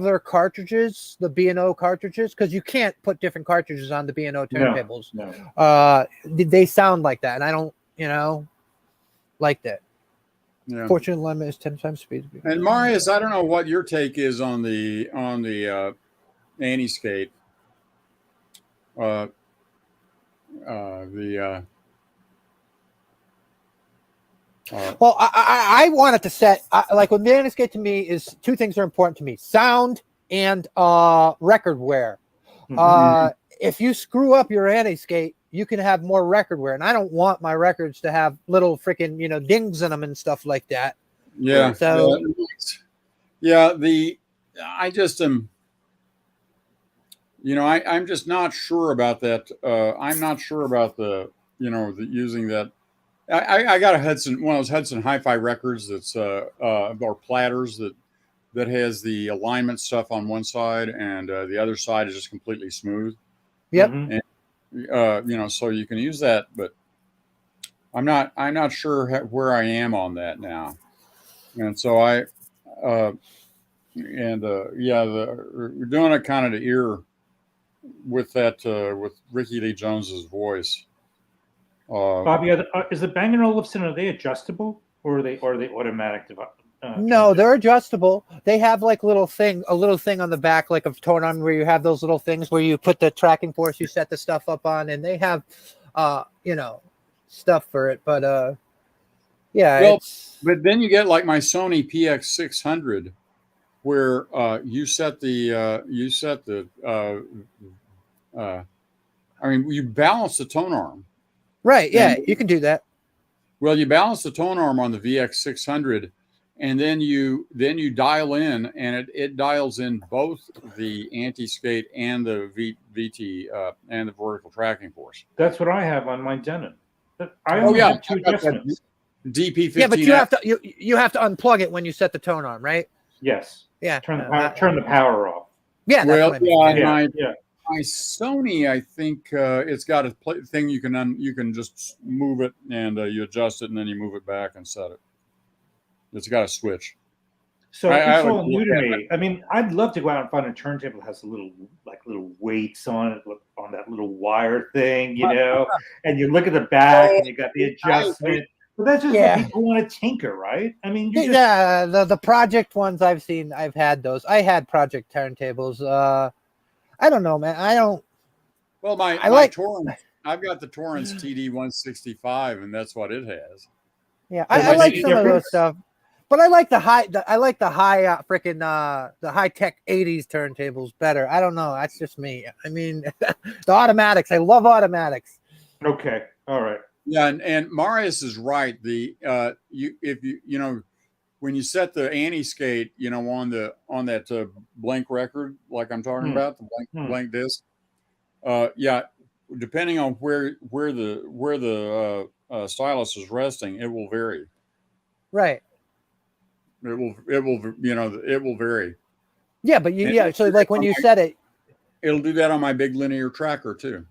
their cartridges, the B&O cartridges, because you can't put different cartridges on the B&O turntables. No. They sound like that, and I don't, like that. Yeah. Fortunate limit is 10 times speed. And Mariusz, I don't know what your take is on the anti-skate. Well, I wanted to set like when the anti-skate to me is 2 things are important to me: sound and record wear. Mm-hmm. If you screw up your anti-skate, you can have more record wear, and I don't want my records to have little freaking dings in them and stuff like that. Yeah. So I just am. I'm just not sure about that. I'm not sure about the using that. I got one of those Hudson Hi-Fi records that's or platters that has the alignment stuff on one side and the other side is just completely smooth. Yep. And so you can use that, but I'm not sure where I am on that now. And so we're doing it kind of to ear with that with Rickie Lee Jones's voice. Bobby, is the Bang & Olufsen, are they adjustable or are they automatic? No, they're adjustable. They have like a little thing on the back, like of tone arm, where you have those little things where you put the tracking force, you set the stuff up on, and they have, stuff for it. But but then you get like my Sony PX600, where you balance the tone arm. Right. Yeah, you can do that. Well, you balance the tone arm on the VX600, and then you dial in, and it dials in both the anti-skate and the VT and the vertical tracking force. That's what I have on my Denon. I only have 2 adjustments. DP15. Yeah, but you have to unplug it when you set the tone arm, right? Yes. Yeah. Turn the power off. Yeah, that's Well, what I mean. yeah, Yeah. my Sony, I think it's got a thing you can just move it and you adjust it and then you move it back and set it. It's got a switch. So I it's would all new look to at me. I mean, I'd love to go out and find a turntable that has little weights on it, on that little wire thing, and you look at the back and you got the adjustment. But that's just what people want to tinker, right? I mean, you just Yeah, the project ones I've seen, I've had those. I had project turntables. I don't know, man. I don't. Well, I like. Torrance, I've got the Torrance TD 165, and that's what it has. Yeah, Does I it like make a some of those difference? stuff, but I like the high. I like the high freaking the high tech '80s turntables better. I don't know. That's just me. I mean, the automatics. I love automatics. Okay, all right. Yeah, and Mariusz is right. The when you set the anti-skate, on that blank record, like I'm talking about, the blank disc, yeah, depending on where the stylus is resting, it will vary. Right. It will vary. Yeah, but so like when you set it, it'll do that on my big linear tracker too.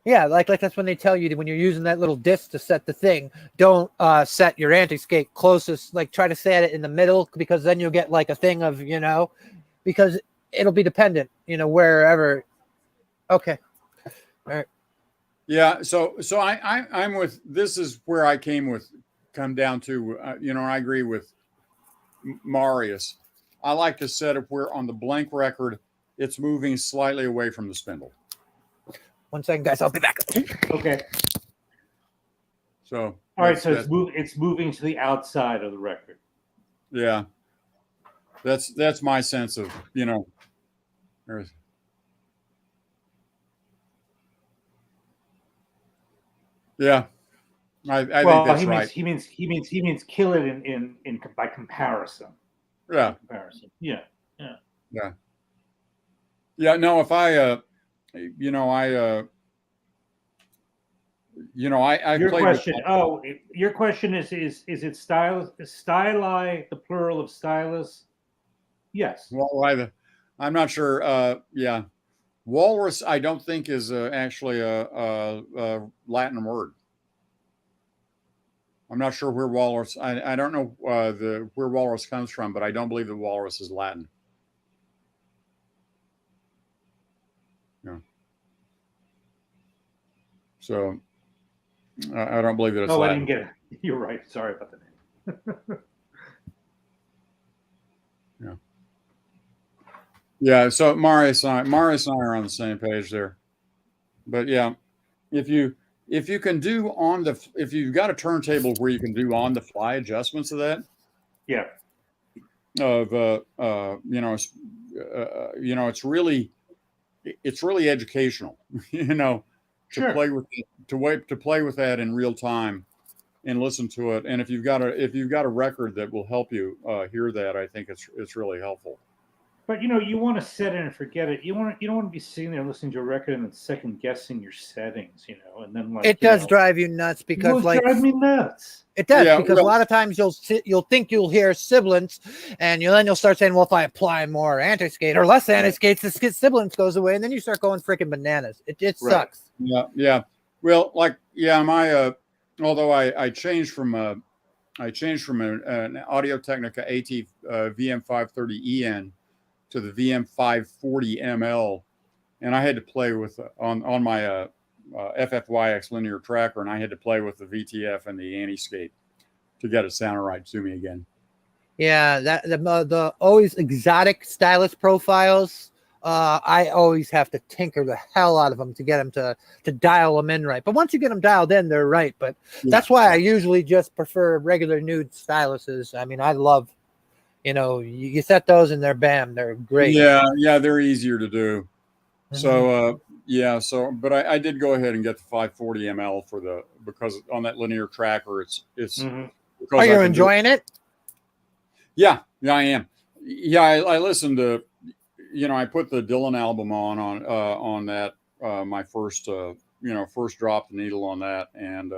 Yeah, like that's when they tell you when you're using that little disc to set the thing, don't set your anti-skate closest, like try to set it in the middle, because then you'll get like a thing of, because it'll be dependent, wherever. Okay. All right. Yeah, so I'm with, this is where I come down to, I agree with Mariusz. I like to set it where on the blank record, it's moving slightly away from the spindle. 1 second, guys. I'll be back. Okay. So all right. So it's moving to the outside of the record. Yeah. That's my sense of, yeah. I think that's right. He means kill it in by comparison. Yeah. Comparison. Yeah. No, if I your played question. with, Your question is it styli, the plural of stylus? Yes. Well, I'm not sure. Yeah, walrus I don't think is actually a Latin word. I'm not sure where walrus. I don't know where walrus comes from, but I don't believe that walrus is Latin. Yeah. So I don't believe that it's Latin. I didn't get it. You're right. Sorry about the name. Yeah. Yeah. So Mariusz and I are on the same page there. But yeah, if you can do if you've got a turntable where you can do on the fly adjustments of that. Yeah. It's really educational, Sure. to play with that in real time and listen to it. And if you've got a record that will help you hear that, I think it's really helpful. But you want to set it and forget it. You don't want to be sitting there listening to a record and then second guessing your settings, and then it does drive you nuts because drive me nuts. It does because a lot of times you'll think you'll hear sibilants, and then you'll start saying, well, if I apply more anti-skate or less anti-skates, the sibilance goes away, and then you start going freaking bananas. It sucks. Yeah. Well, my although I changed from an Audio-Technica AT VM530EN to the VM540ML, and I had to play with on my FFYX linear tracker, and I had to play with the VTF and the anti-skate to get it sounding right to me again. Yeah, the always exotic stylus profiles. I always have to tinker the hell out of them to get them to dial them in right. But once you get them dialed in, they're right. But that's why I usually just prefer regular nude styluses. I mean, I love, you set those and they're great. Yeah, they're easier to do. Mm-hmm. So, but I did go ahead and get the 540 ML because on that linear tracker, it's. Mm-hmm. Are you enjoying it? Yeah, I am. Yeah, I listened to, I put the Dylyn album on that, my first drop the needle on that, and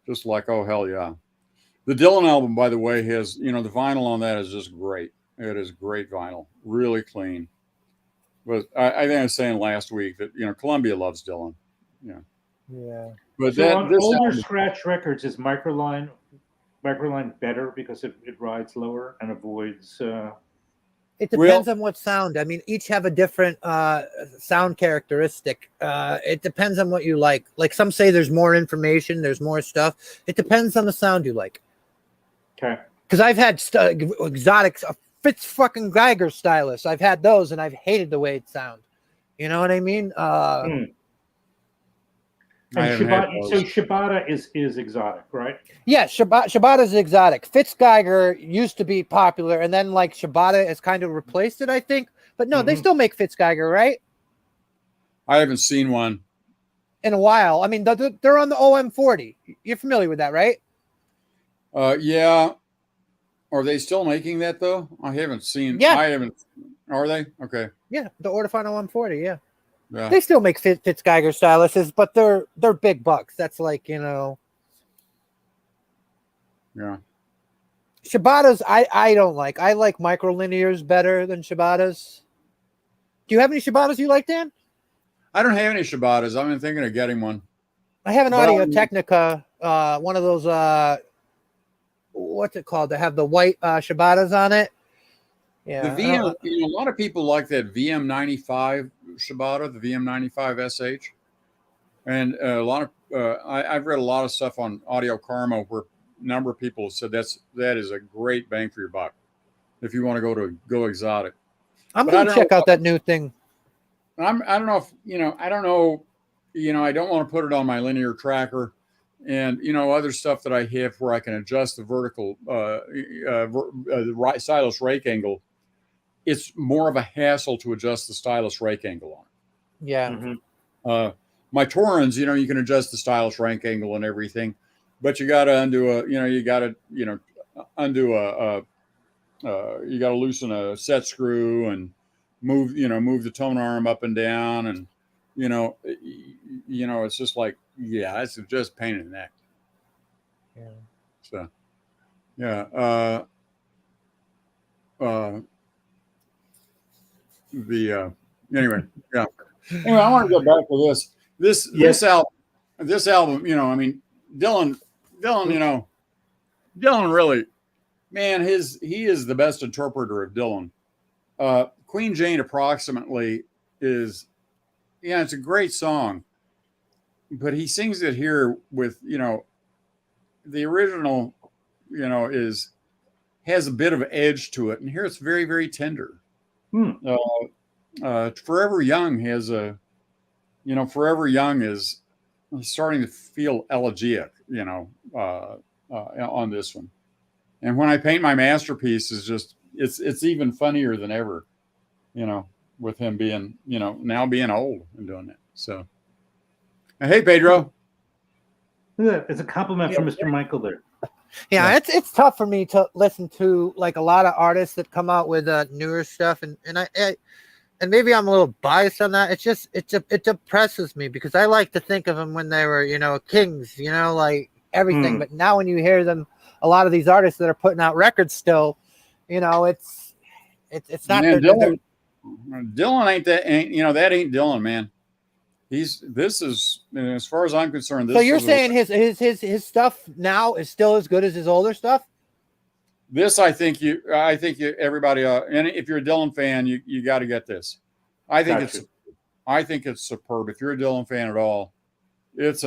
just like, oh hell yeah. The Dylyn album, by the way, has, the vinyl on that is just great. It is great vinyl, really clean. was I think I was saying last week that Columbia loves Dylyn. Yeah. Yeah. But So on this older album, scratch records, is Microline better because it rides lower and avoids? It depends on what sound. I mean, each have a different sound characteristic. It depends on what you like. Like some say there's more information, there's more stuff. It depends on the sound you like. Okay. Because I've had exotics, Fitz fucking Geiger stylus. I've had those and I've hated the way it sounds. You know what I mean? And Shibata is exotic, right? Yeah, Shibata is exotic. Fitz Geiger used to be popular, and then like Shibata has kind of replaced it, I think. But no, they still make Fitz Geiger, right? I haven't seen one in a while. I mean, they're on the OM40. You're familiar with that, right? Yeah. Are they still making that though? I haven't seen. Yeah. I haven't. Are they? Okay. Yeah, the Ortofon OM40. Yeah. Yeah. They still make Fitz Geiger styluses, but they're big bucks. That's like, Yeah. Shibatas, I don't like. I like microlinears better than Shibatas. Do you have any Shibatas you like, Dan? I don't have any Shibatas. I've been thinking of getting one. I have an Audio Technica, one of those what's it called? They have the white Shibatas on it. Yeah. The VM, a lot of people like that VM95 Shibata, the VM95 SH. And a lot of I've read a lot of stuff on Audio Karma where a number of people have said that is a great bang for your buck if you want to go exotic. I'm going to check out that new thing. I don't know if I don't know. I don't want to put it on my linear tracker, and other stuff that I have where I can adjust the vertical right stylus rake angle. It's more of a hassle to adjust the stylus rake angle on it. Yeah. Mm-hmm. My Taurens, you can adjust the stylus rake angle and everything, but you got to undo you got to loosen a set screw and move the tone arm up and down, and it's just like, it's just pain in the neck. Yeah. So yeah. Anyway, yeah. Anyway, I want to go back to this album. This album, I mean, Dylyn, Dylyn really, man, he is the best interpreter of Dylyn. Queen Jane approximately is, it's a great song, but he sings it here with, the original, has a bit of edge to it, and here it's very, very tender. Forever Young has Forever Young is starting to feel elegiac, on this one. And When I Paint My Masterpiece is just, it's even funnier than ever, with him being, now being old and doing it. So, hey, Pedro. It's a compliment from Mr. Michael there. Yeah, it's tough for me to listen to like a lot of artists that come out with newer stuff, and maybe I'm a little biased on that. It depresses me because I like to think of them when they were, kings, like everything. But now when you hear them, a lot of these artists that are putting out records still, it's not. Man, Dylyn ain't that ain't Dylyn, man. This is, as far as I'm concerned. So you're saying his stuff now is still as good as his older stuff? This, I think everybody, and if you're a Dylyn fan, you got to get this. I think it's superb. If you're a Dylyn fan at all, it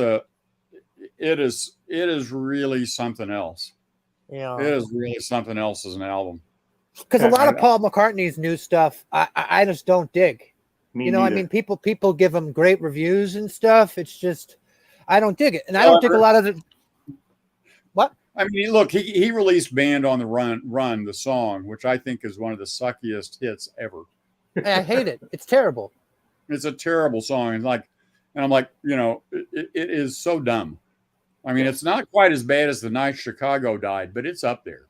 is really something else. Yeah, it is really something else as an album. Because a lot of Paul McCartney's new stuff, I just don't dig. Neither. I mean, people give him great reviews and stuff. It's just, I don't dig it, and I don't dig a lot of the. What? I mean, look, he released "Band on the Run," the song, which I think is one of the suckiest hits ever. I hate it. It's terrible. It's a terrible song, and I'm like, it is so dumb. I mean, it's not quite as bad as The Night Chicago Died, but it's up there.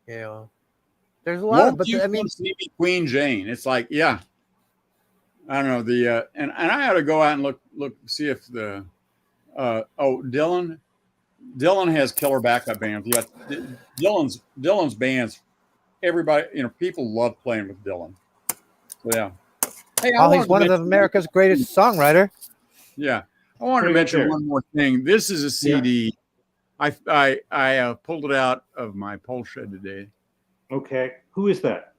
Yeah, there's a lot. But I mean, Queen Jane. It's like, yeah. I don't know and I ought to go out and look see if the Dylyn has killer backup bands. Yeah, Dylyn's bands. Everybody, people love playing with Dylyn. Yeah. Hey, Oh, he's one of America's greatest songwriter. Yeah. I wanted to mention one more thing. This is a CD. I pulled it out of my pole shed today. Okay. Who is that?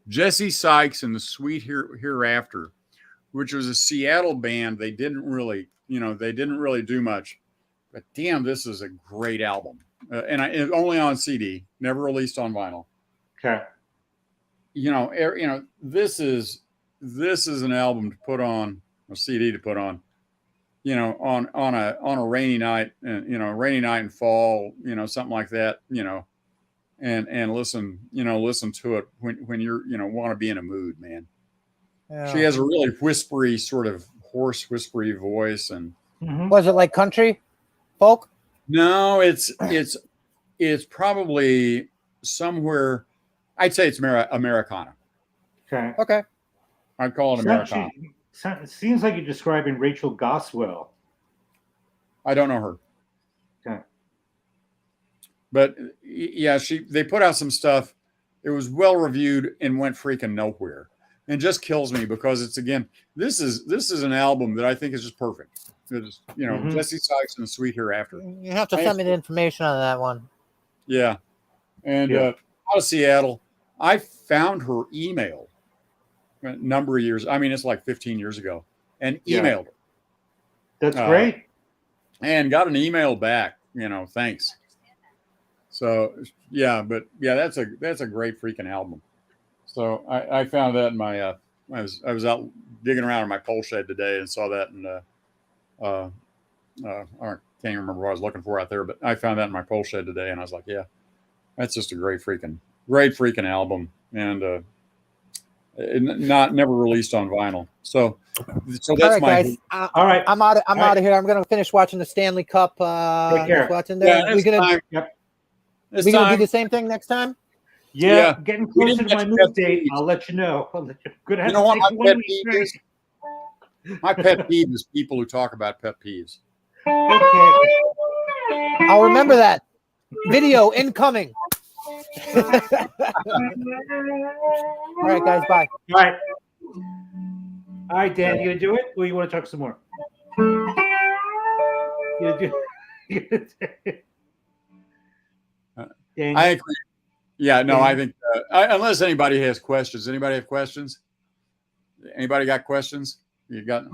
Jesse Sykes and the Sweet Hereafter, which was a Seattle band. They didn't really do much, but damn, this is a great album. And only on CD, never released on vinyl. Okay. This is an album to put on, a CD to put on, on a rainy night, rainy night in fall, something like that, and listen to it when you're, want to be in a mood, man. Yeah. She has a really whispery, sort of hoarse, whispery voice. And was it like country folk? No, it's probably somewhere. I'd say it's Americana. Okay. I'd call it Americana. It seems like you're describing Rachel Goswell. I don't know her. Okay. But yeah, they put out some stuff. It was well reviewed and went freaking nowhere. And just kills me because it's, again, this is an album that I think is just perfect. It's, Jesse Sykes and the Sweet Hereafter. You have to send me the information on that one. Yeah. And out of Seattle, I found her email a number of years. I mean, it's like 15 years ago, and emailed her. That's great. And got an email back, thanks. So that's a great freaking album. So I found that in my I was out digging around in my pole shed today and saw that, and I can't even remember what I was looking for out there, but I found that in my pole shed today, and I was like, yeah, that's just a great freaking album, and never released on vinyl. So that's all right, guys. All right, I'm out of here. I'm gonna finish watching the Stanley Cup. Take care. Watching there. Yeah, we're gonna do the same thing next time. Yeah, getting closer to my move date, I'll let you know. Good. You know what my pet peeve is? My pet peeve is people who talk about pet peeves. Okay. I'll remember that. Video incoming. All right, guys. Bye. All right, Dan, you gonna do it, or you want to talk some more? I agree. Yeah, no, I think unless anybody has questions. Anybody have questions? Anybody got questions? You got?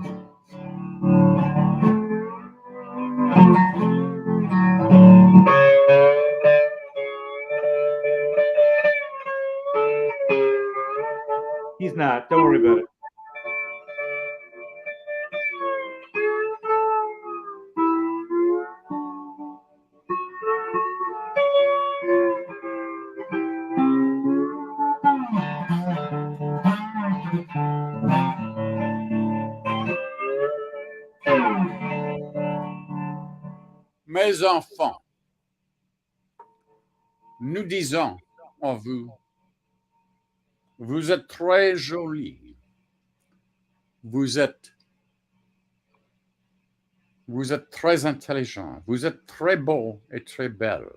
He's not. Don't worry about it. Mes enfants, nous disons en vous, vous êtes très jolis, vous êtes très intelligents, vous êtes très beaux et très belles.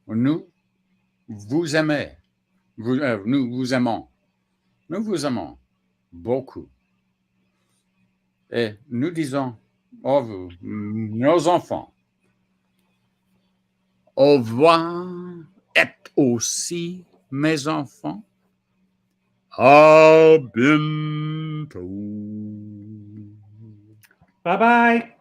Nous vous aimons, nous vous aimons beaucoup. Et nous disons à vous, nos enfants, au revoir, et aussi mes enfants. À bientôt. Bye-bye.